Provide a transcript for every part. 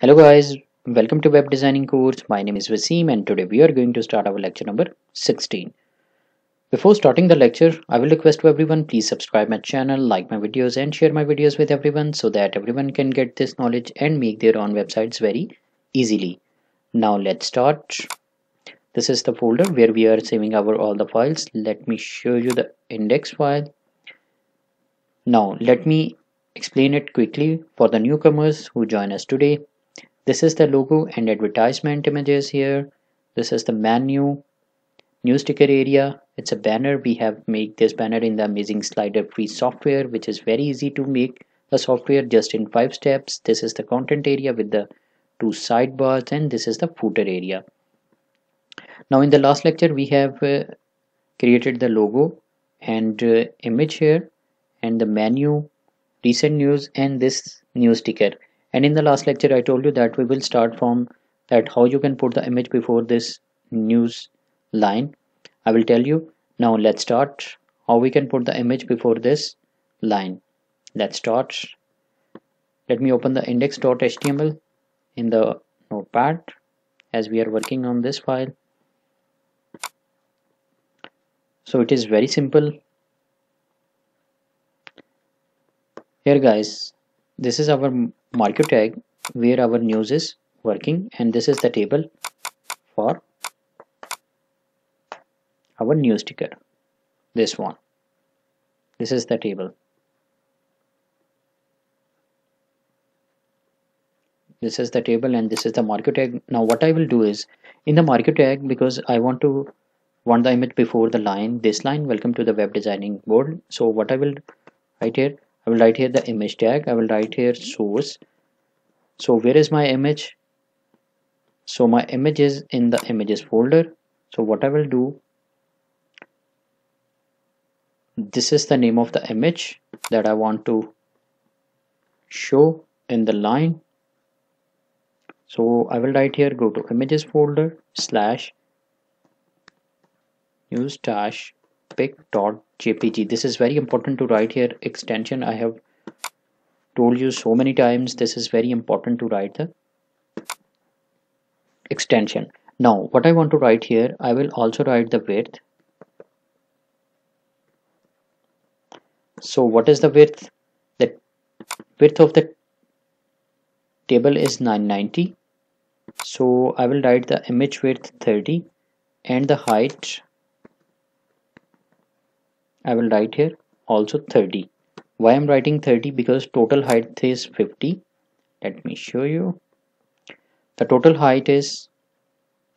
Hello guys, welcome to web designing course. My name is Wasim and today we are going to start our lecture number 16. Before starting the lecture, I will request to everyone please subscribe my channel, like my videos and share my videos with everyone so that everyone can get this knowledge and make their own websites very easily. Now let's start. This is the folder where we are saving our all the files. Let me show you the index file. Now let me explain it quickly for the newcomers who join us today. This is the logo and advertisement images here. This is the menu, news ticker area. It's a banner. We have made this banner in the amazing slider free software, which is very easy to make the software just in 5 steps. This is the content area with the 2 sidebars, and this is the footer area. Now in the last lecture, we have created the logo and image here and the menu, recent news and this news ticker. And in the last lecture I told you that we will start from that how you can put the image before this news line. I will tell you. Now let's start how we can put the image before this line. Let's start. Let me open the index.html in the notepad as we are working on this file. So it is very simple. Here guys, this is our marquee tag where our news is working, and this is the table for our news ticker. This one. This is the table. This is the table and this is the marquee tag. Now what I will do is in the marquee tag, because I want the image before the line, this line, welcome to the web designing board. So what I will write here, I will write here the image tag. I will write here source. So where is my image? So my image is in the images folder. So what I will do, this is the name of the image that I want to show in the line. So I will write here, go to images folder slash news dash pic.jpg. This is very important to write here extension. I have told you so many times this is very important to write the extension. Now what I want to write here, I will also write the width. So what is the width? The width of the table is 990. So I will write the image width 30 and the height I will write here also 30. Why I'm writing 30? Because total height is 50. Let me show you. The total height is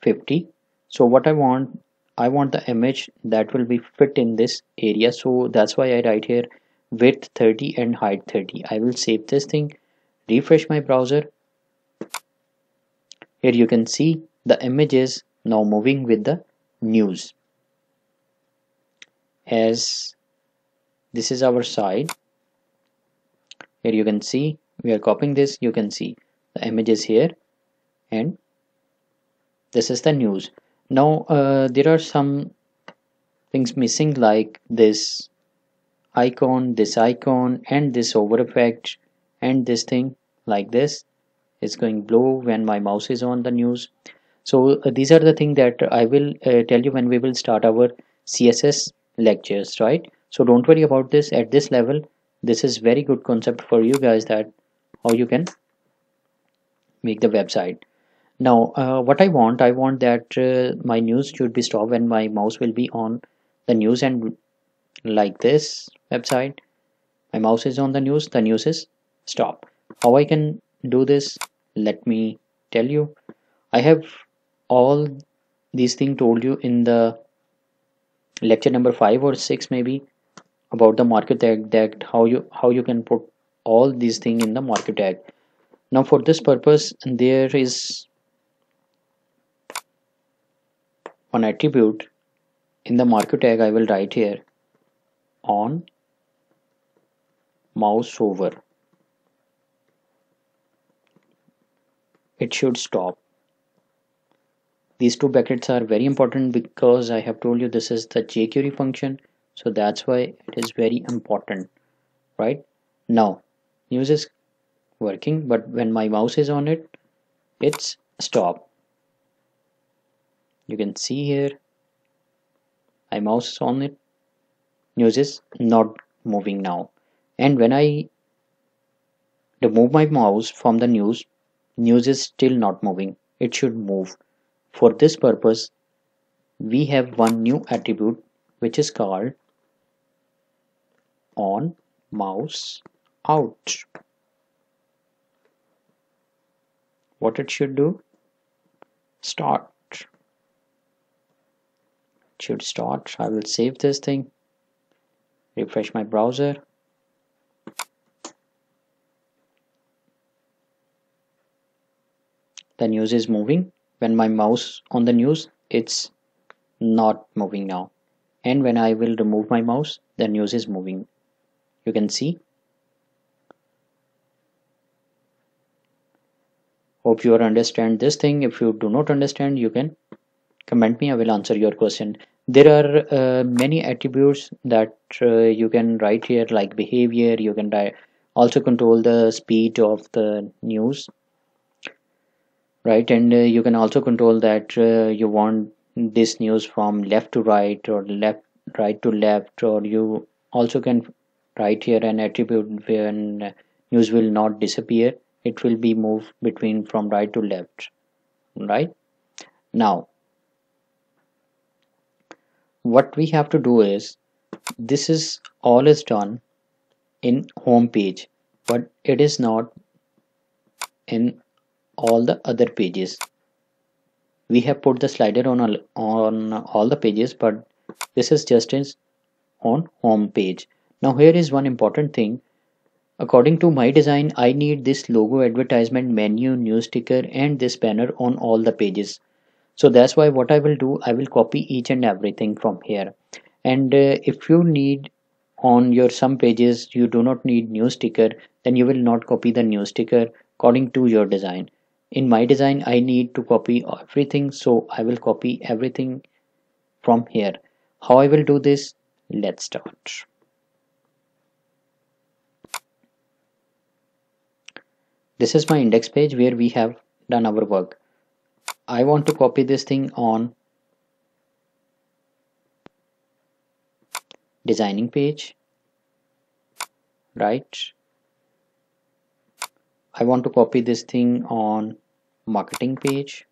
50. So what I want the image that will be fit in this area. So that's why I write here width 30 and height 30. I will save this thing, refresh my browser. Here you can see the image is now moving with the news. As this is our side, here you can see we are copying this. You can see the image is here and this is the news. Now there are some things missing, like this icon, and this over effect, and this thing like this is going blue when my mouse is on the news. So these are the things that I will tell you when we will start our CSS lectures, right? So don't worry about this at this level. This is very good concept for you guys, that how you can make the website. Now what I want that my news should be stopped when my mouse will be on the news, and like this website, my mouse is on the news is stop. How I can do this, let me tell you. I have all these things told you in the lecture number 5 or 6 maybe, about the marquee tag, that how you can put all these things in the marquee tag. Now for this purpose, there is one attribute in the marquee tag. I will write here on mouse over, it should stop. These two brackets are very important because I have told you this is the jQuery function, so that's why it is very important, right? Now news is working, but when my mouse is on it, it's stop. You can see here my mouse is on it, news is not moving now. And when I remove my mouse from the news is still not moving. It should move. For this purpose, we have one new attribute which is called on mouse out. What it should do? Start. It should start. I will save this thing, refresh my browser. The news is moving. When my mouse on the news, it's not moving now. And when I will remove my mouse, the news is moving. You can see. Hope you understand this thing. If you do not understand, you can comment me. I will answer your question. There are many attributes that you can write here, like behavior. You can also control the speed of the news, right? And you can also control that you want this news from left to right or right to left, or you also can write here an attribute when news will not disappear. It will be moved between from right to left, right? Now what we have to do is, this is all is done in home page, but it is not in all the other pages. We have put the slider on all the pages, but this is just on home page. Now here is one important thing. According to my design, I need this logo, advertisement, menu, news sticker, and this banner on all the pages. So that's why what I will do, I will copy each and everything from here. And if you need on your some pages you do not need news sticker, then you will not copy the news sticker according to your design. In my design, I need to copy everything, so I will copy everything from here. How I will do this? Let's start. This is my index page where we have done our work. I want to copy this thing on designing page, right? I want to copy this thing on marketing page.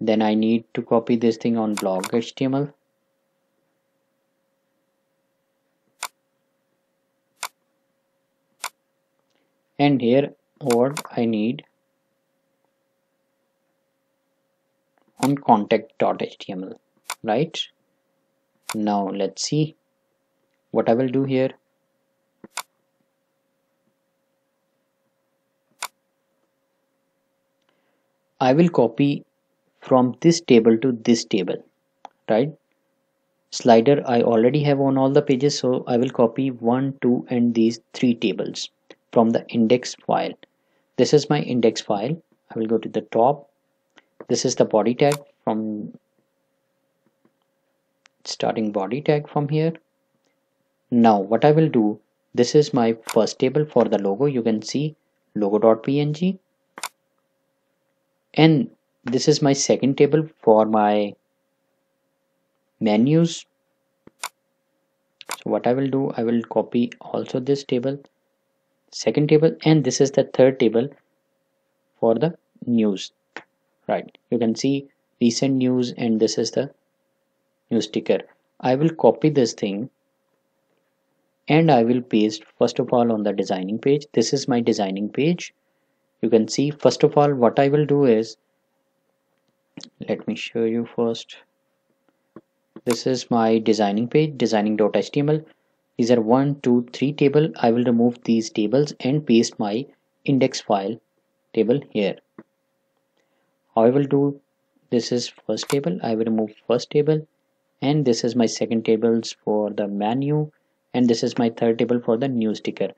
Then I need to copy this thing on blog HTML. And here what I need on contact.html, right? Now let's see what I will do here. I will copy from this table to this table, right? Slider I already have on all the pages, so I will copy 1, 2 and these 3 tables from the index file. This is my index file. I will go to the top. This is the body tag, from starting body tag from here. Now what I will do, this is my first table for the logo. You can see logo.png, and this is my second table for my menus. So what I will do, I will copy also this table, second table, and this is the third table for the news, right? You can see recent news, and this is the news sticker. I will copy this thing and I will paste first of all on the designing page. This is my designing page. You can see, first of all, what I will do is, let me show you first. This is my designing page, designing.html. These are 1, 2, 3 table. I will remove these tables and paste my index file table here. How I will do, this is first table. I will remove first table, and this is my second tables for the menu, and this is my third table for the news sticker.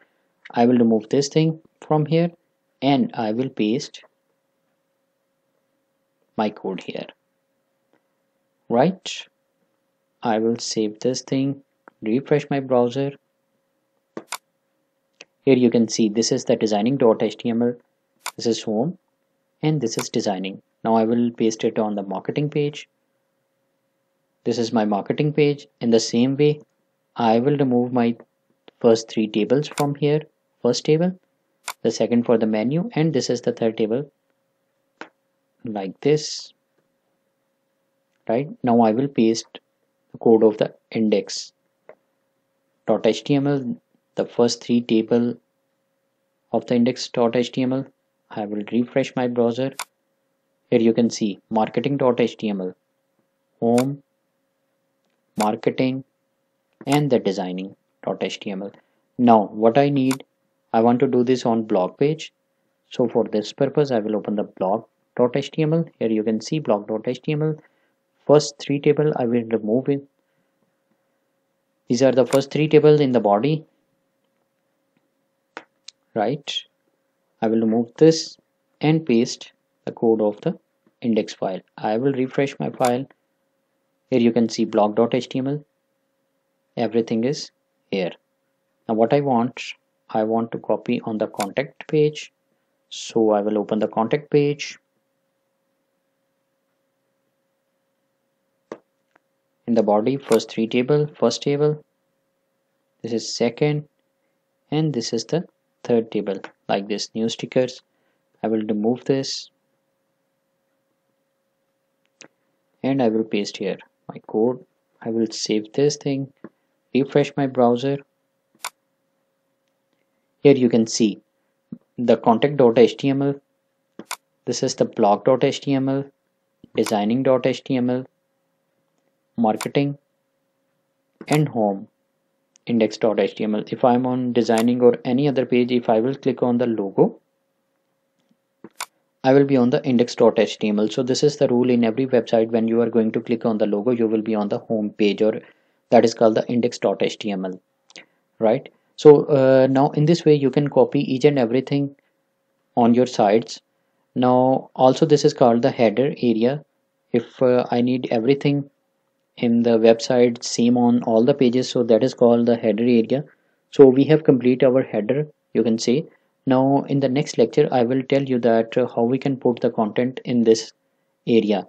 I will remove this thing from here and I will paste my code here, right? I will save this thing, refresh my browser. Here you can see this is the designing.html, this is home, and this is designing. Now I will paste it on the marketing page. This is my marketing page. In the same way, I will remove my first three tables from here. First table, the second for the menu, and this is the third table, like this. Right now I will paste the code of the index.html, the first three table of the index.html. I will refresh my browser. Here you can see marketing.html, home, marketing, and the designing.html. Now what I need, I want to do this on blog page. So for this purpose I will open the blog.html. Here you can see blog.html. First three table I will remove it. These are the first three tables in the body, right? I will remove this and paste the code of the index file. I will refresh my file. Here you can see blog.html. Everything is here. Now what I want to copy on the contact page. So I will open the contact page. In the body, first three table, first table, this is second, and this is the third table, like this, new stickers. I will remove this and I will paste here my code. I will save this thing, refresh my browser. Here you can see the contact.html, this is the blog.html, designing.html, marketing, and home, index.html. If I'm on designing or any other page, if I will click on the logo, I will be on the index.html. So this is the rule in every website. When you are going to click on the logo, you will be on the home page, or that is called the index.html, right? So now in this way you can copy each and everything on your sites. Now also this is called the header area. If I need everything in the website same on all the pages, so that is called the header area. So we have complete our header, you can say. Now in the next lecture I will tell you that how we can put the content in this area,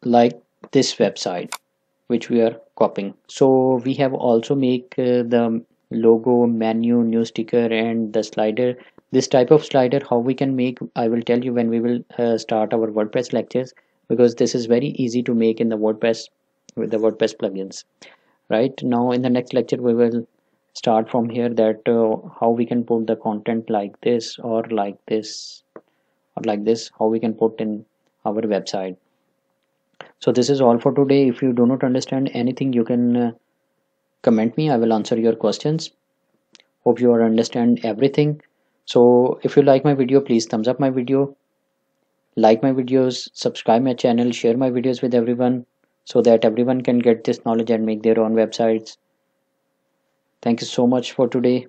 like this website which we are copying. So we have also make the logo, menu, new sticker, and the slider. This type of slider how we can make, I will tell you when we will start our WordPress lectures, because this is very easy to make in the WordPress with the WordPress plugins. Right now in the next lecture we will start from here, that how we can put the content like this or like this or like this, how we can put in our website. So this is all for today. If you do not understand anything, you can comment me. I will answer your questions. Hope you understand everything. So if you like my video, please thumbs up my video, like my videos, subscribe my channel, share my videos with everyone, so that everyone can get this knowledge and make their own websites. Thank you so much for today.